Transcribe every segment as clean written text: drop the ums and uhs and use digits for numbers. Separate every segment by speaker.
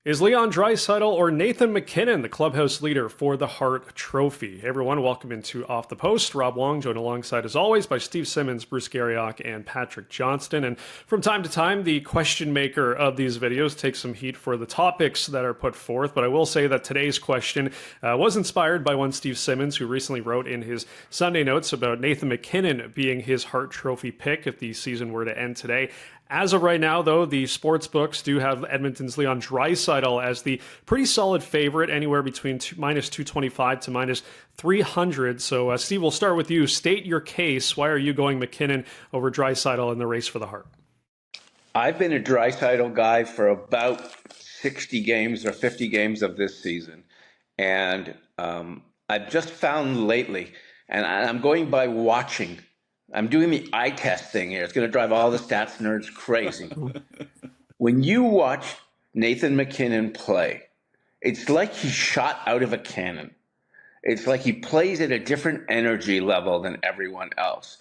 Speaker 1: Is Leon Draisaitl or Nathan Mackinnon the clubhouse leader for the Hart Trophy? Hey everyone, welcome into Off the Post. Rob Wong, joined alongside as always by Steve Simmons, Bruce Garrioch, and Patrick Johnston. And from time to time, the question maker of these videos takes some heat for the topics that are put forth. But I will say that today's question was inspired by one Steve Simmons, who recently wrote in his Sunday notes about Nathan Mackinnon being his Hart Trophy pick if the season were to end today. As of right now, though, the sports books do have Edmonton's Leon Draisaitl as the pretty solid favorite, anywhere between minus 225 to minus 300. So, Steve, we'll start with you. State your case. Why are you going McKinnon over Draisaitl in the race for the Hart?
Speaker 2: I've been a Draisaitl guy for about 60 games or 50 games of this season. And I've just found lately, and I'm going by watching, I'm doing the eye test thing here. It's going to drive all the stats nerds crazy. When you watch Nathan Mackinnon play, it's like he's shot out of a cannon. It's like he plays at a different energy level than everyone else.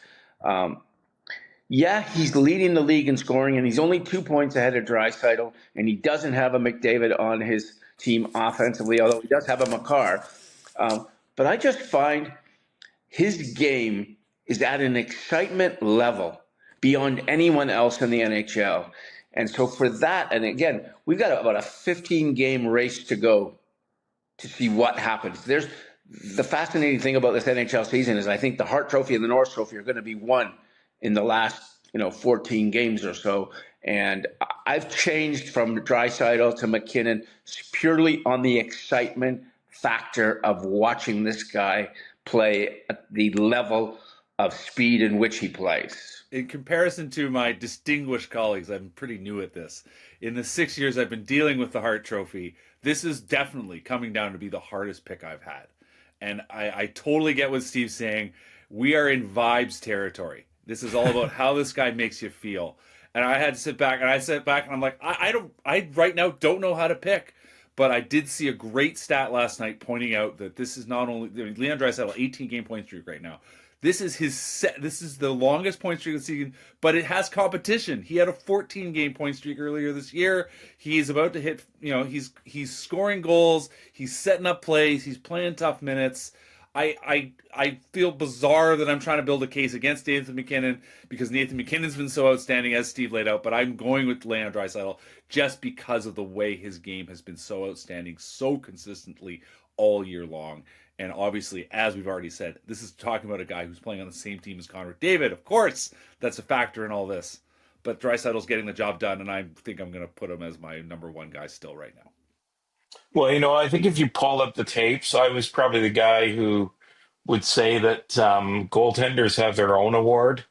Speaker 2: Yeah, he's leading the league in scoring, and he's only 2 points ahead of Draisaitl, and he doesn't have a McDavid on his team offensively, although he does have a Makar. But I just find his game is at an excitement level beyond anyone else in the NHL. And so for that, and again, we've got about a 15-game race to go to see what happens. There's the fascinating thing about this NHL season is I think the Hart Trophy and the Norris Trophy are going to be won in the last 14 games or so. And I've changed from Draisaitl to McKinnon purely on the excitement factor of watching this guy play at the level of speed in which he plays.
Speaker 3: In comparison to my distinguished colleagues, I'm pretty new at this. In the 6 years I've been dealing with the Hart Trophy, this is definitely coming down to be the hardest pick I've had. And I totally get what Steve's saying. We are in vibes territory. This is all about how this guy makes you feel. And I had to sit back, and I'm like, I right now don't know how to pick. But I did see a great stat last night pointing out that this is not only Leon Draisaitl, 18-game point streak right now. This is the longest point streak of the season, but it has competition. He had a 14-game point streak earlier this year. He's about to hit, he's scoring goals, he's setting up plays, he's playing tough minutes. I feel bizarre that I'm trying to build a case against Nathan MacKinnon because Nathan McKinnon's been so outstanding, as Steve laid out, but I'm going with Leon Draisaitl just because of the way his game has been so outstanding, so consistently all year long. And obviously, as we've already said, this is talking about a guy who's playing on the same team as Connor McDavid. Of course, that's a factor in all this. But Draisaitl's getting the job done, and I think I'm going to put him as my number one guy still right now.
Speaker 4: Well, I think if you pull up the tapes, I was probably the guy who would say that goaltenders have their own award,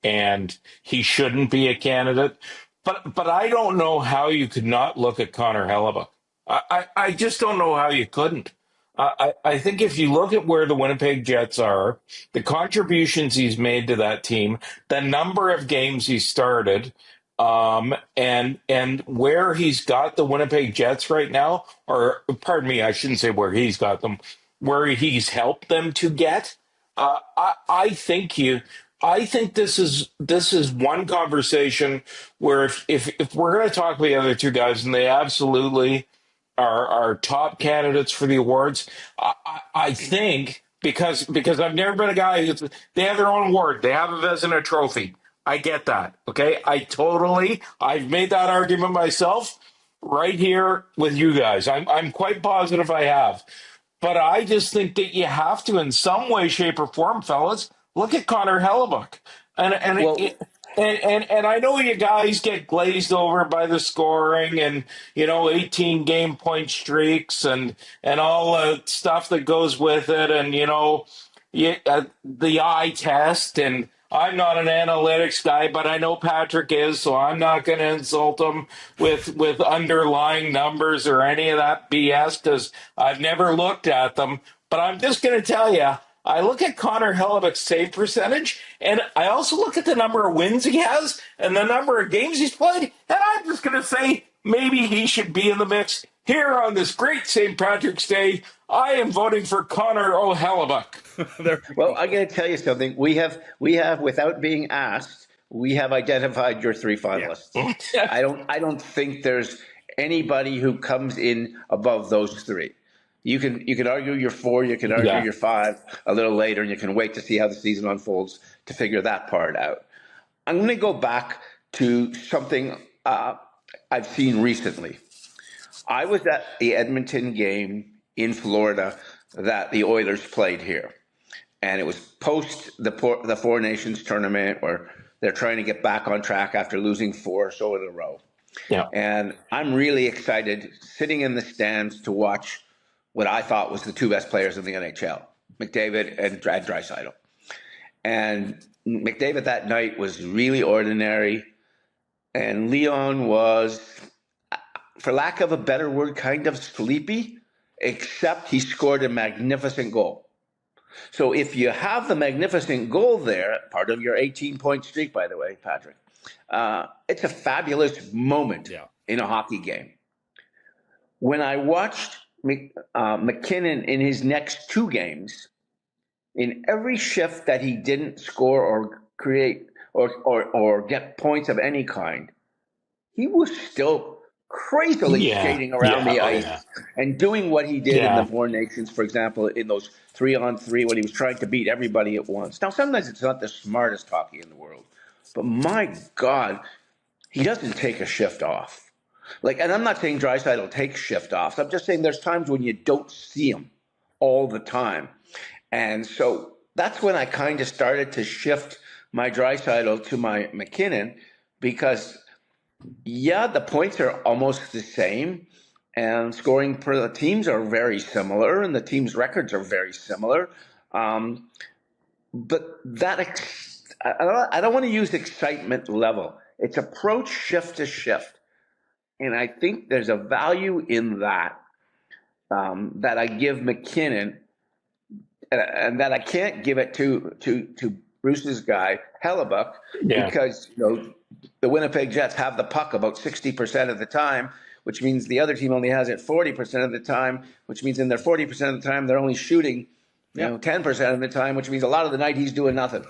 Speaker 4: and he shouldn't be a candidate. But I don't know how you could not look at Connor Hellebuyck. I just don't know how you couldn't. I think if you look at where the Winnipeg Jets are, the contributions he's made to that team, the number of games he started, and where he's got the Winnipeg Jets right now, or pardon me, I shouldn't say where he's got them, where he's helped them to get. I think this is one conversation where if we're going to talk about the other two guys, and they absolutely are top candidates for the awards, I think because I've never been a guy who, they have their own award, they have a Vezina trophy. I get that. Okay. I've made that argument myself right here with you guys. I'm quite positive I have, but I just think that you have to, in some way, shape, or form, fellas, look at Connor Hellebuyck. And I know you guys get glazed over by the scoring and 18-game point streaks and all the stuff that goes with it, and the eye test. And I'm not an analytics guy, but I know Patrick is, so I'm not going to insult him with underlying numbers or any of that BS because I've never looked at them. But I'm just going to tell you, I look at Connor Hellebuyck's save percentage, and I also look at the number of wins he has and the number of games he's played, and I'm just going to say maybe he should be in the mix here on this great St. Patrick's Day. I am voting for Connor Hellebuyck.
Speaker 2: Well, I got to tell you something. We have, without being asked, we have identified your three finalists. Yeah. I don't think there's anybody who comes in above those three. You can argue you're 4, you can argue you're 5 a little later, and you can wait to see how the season unfolds to figure that part out. I'm going to go back to something I've seen recently. I was at the Edmonton game in Florida that the Oilers played here, and it was post the Four Nations tournament where they're trying to get back on track after losing 4 or so in a row.
Speaker 4: Yeah.
Speaker 2: And I'm really excited sitting in the stands to watch what I thought was the 2 best players in the NHL, McDavid and Draisaitl. And McDavid that night was really ordinary, and Leon was, for lack of a better word, kind of sleepy, except he scored a magnificent goal. So if you have the magnificent goal there, part of your 18-point streak, by the way, Patrick, it's a fabulous moment in a hockey game. When I watched McKinnon in his next 2 games, in every shift that he didn't score or create or get points of any kind, he was still crazily skating around the ice and doing what he did in the Four Nations, for example, in those 3-on-3 when he was trying to beat everybody at once. Now, sometimes it's not the smartest hockey in the world, but my God, he doesn't take a shift off. And I'm not saying Draisaitl takes shift offs. I'm just saying there's times when you don't see him all the time. And so that's when I kind of started to shift my Draisaitl to my McKinnon, because, the points are almost the same, and scoring per the teams are very similar, and the teams' records are very similar. But that I don't want to use excitement level. It's approach shift to shift. And I think there's a value in that that I give McKinnon, and that I can't give it to Bruce's guy Hellebuyck, because the Winnipeg Jets have the puck about 60% of the time, which means the other team only has it 40% of the time, which means in their 40% of the time they're only shooting 10% of the time, which means a lot of the night he's doing nothing.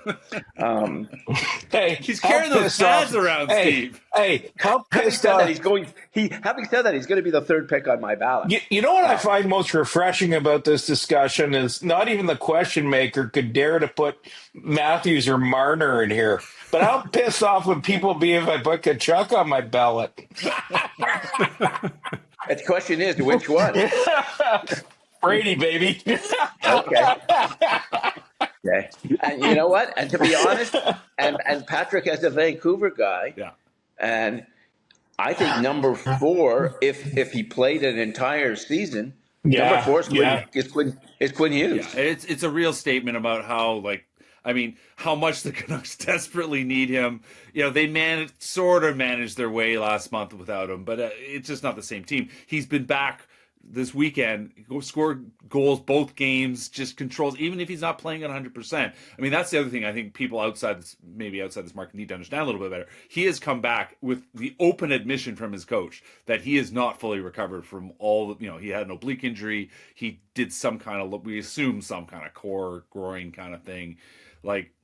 Speaker 3: Hey, he's carrying those pads around, Steve.
Speaker 4: Hey, how pissed
Speaker 2: off that he's going? Having said that, he's going to be the 3rd pick on my ballot.
Speaker 4: You know what I find most refreshing about this discussion is not even the question maker could dare to put Matthews or Marner in here. But how pissed off would people be if I put Kachuk on my ballot?
Speaker 2: The question is, which one?
Speaker 4: Brady, baby.
Speaker 2: Okay. And you know what? And to be honest, and Patrick as a Vancouver guy, and I think number 4, if he played an entire season, number 4 is Quinn Hughes.
Speaker 3: Yeah, it's a real statement about how how much the Canucks desperately need him. They sort of managed their way last month without him, but it's just not the same team. He's been back this weekend, scored goals both games, just controls, even if he's not playing at 100%. That's the other thing I think people outside this market need to understand a little bit better. He has come back with the open admission from his coach that he is not fully recovered from all, he had an oblique injury. He did we assume some kind of core groin kind of thing.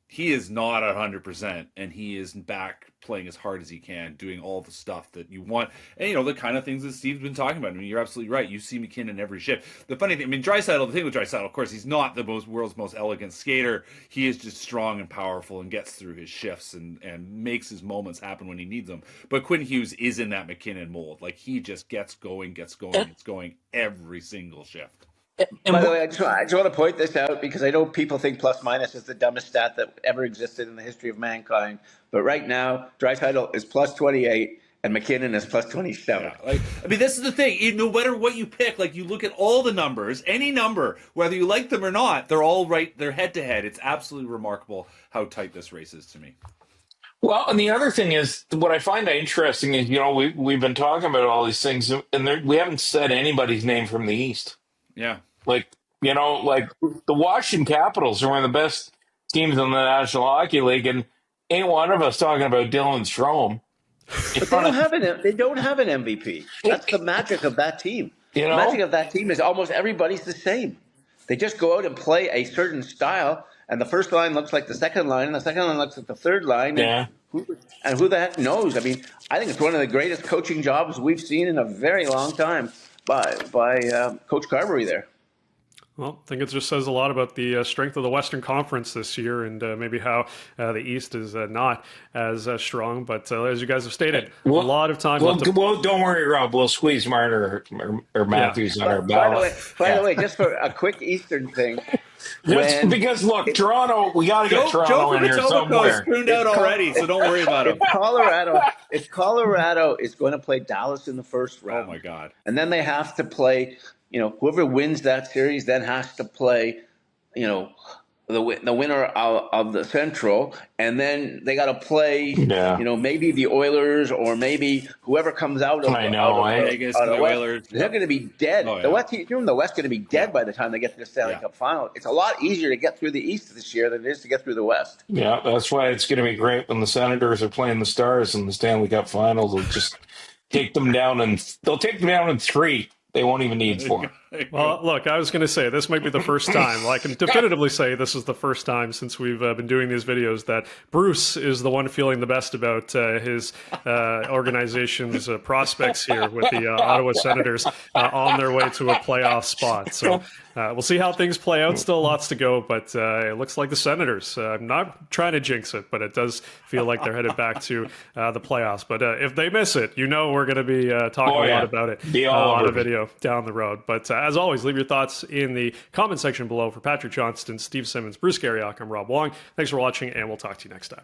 Speaker 3: He is not at 100%, and he is back playing as hard as he can, doing all the stuff that you want. And, the kind of things that Steve's been talking about. You're absolutely right. You see McKinnon every shift. The funny thing, Draisaitl, the thing with Draisaitl, of course, he's not the world's most elegant skater. He is just strong and powerful and gets through his shifts and makes his moments happen when he needs them. But Quinn Hughes is in that McKinnon mold. He just gets going every single shift.
Speaker 2: By the way, I just want to point this out because I know people think plus minus is the dumbest stat that ever existed in the history of mankind. But right now, Draisaitl is plus 28 and McKinnon is plus 27.
Speaker 3: This is the thing. No matter what you pick, you look at all the numbers, any number, whether you like them or not, they're all right. They're head to head. It's absolutely remarkable how tight this race is to me.
Speaker 4: Well, and the other thing is, what I find interesting is, we've been talking about all these things, and we haven't said anybody's name from the East.
Speaker 3: Yeah.
Speaker 4: The Washington Capitals are one of the best teams in the National Hockey League, and ain't one of us talking about Dylan Strome.
Speaker 2: But they don't have an MVP. That's the magic of that team. The magic of that team is almost everybody's the same. They just go out and play a certain style, and the first line looks like the second line, and the second line looks like the third line.
Speaker 4: Yeah.
Speaker 2: And who the heck knows? I mean, I think it's one of the greatest coaching jobs we've seen in a very long time by Coach Carberry there.
Speaker 1: Well, I think it just says a lot about the strength of the Western Conference this year, and maybe how the East is not as strong. But as you guys have stated, a lot of time left.
Speaker 4: Well, don't worry, Rob. We'll squeeze Marner or Matthews on our ballot.
Speaker 2: By the way, just for a quick Eastern thing.
Speaker 4: Because look, Toronto, we got to get Toronto in here somewhere.
Speaker 3: Screwed out already, so don't worry about him.
Speaker 2: If Colorado is going to play Dallas in the first round,
Speaker 3: oh my God,
Speaker 2: and then they have to play. Whoever wins that series then has to play, the winner of the Central, and then they got to play, maybe the Oilers or maybe whoever comes out of
Speaker 3: Vegas, the Oilers.
Speaker 2: They're going to be dead.
Speaker 3: Oh, yeah.
Speaker 2: The West going to be dead by the time they get to the Stanley Cup final. It's a lot easier to get through the East this year than it is to get through the West.
Speaker 4: Yeah, that's why it's going to be great when the Senators are playing the Stars in the Stanley Cup final. They'll just take them down, and they'll take them down in 3. They won't even need 4.
Speaker 1: Well, look, I was going to say this might be the first time. Well, I can definitively say this is the first time since we've been doing these videos that Bruce is the one feeling the best about his organization's prospects here with the Ottawa Senators on their way to a playoff spot. So we'll see how things play out. Still lots to go, but it looks like the Senators. I'm not trying to jinx it, but it does feel like they're headed back to the playoffs. But if they miss it, we're going to be talking a lot about it on a video down the road. But as always, leave your thoughts in the comment section below. For Patrick Johnston, Steve Simmons, Bruce Garrioch, I'm Rob Wong. Thanks for watching, and we'll talk to you next time.